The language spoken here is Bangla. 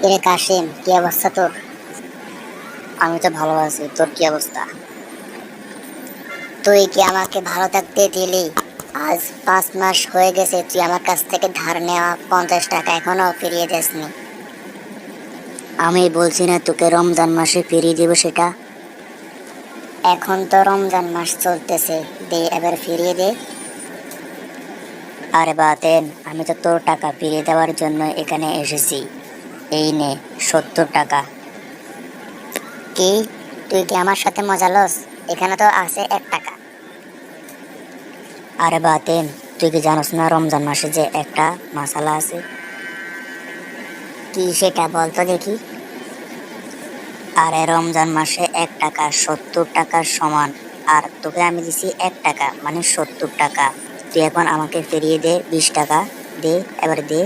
কিরে কাশিম, কি অবস্থা তোর? আমি তো ভালো আছি, তোর কি অবস্থা? তুই কি আমাকে ভালো থাকতে দিলি? আজ 5 মাস হয়ে গেছে, তুই আমার কাছ থেকে ধার নেওয়া 50 টাকা এখনো ফিরিয়ে দিসনি। আমি বলছি না তোকে রমজান মাসে ফিরিয়ে দিব সেটা? এখন তো রমজান মাস চলতেছে, দে এবার ফিরিয়ে দে। আরে বাতেন, আমি তো তোর টাকা ফিরিয়ে দেওয়ার জন্য এখানে এসেছি। এই নে, 70 টাকা। কি? তুই কি আমার সাথে মজা লস? এখানে তো আছে 1 টাকা। আরে বাতেন, তুই কি জানোস না রমজান মাসে যে একটা মাসালা আছে? কি সেটা বলতো দেখি। আরে রমজান মাসে 1 টাকা 70 টাকার সমান। আর তোকে আমি দিছি 1 টাকা, মানে 70 টাকা। তুই এখন আমাকে ফিরিয়ে দে 20 টাকা। দে, এবার দে।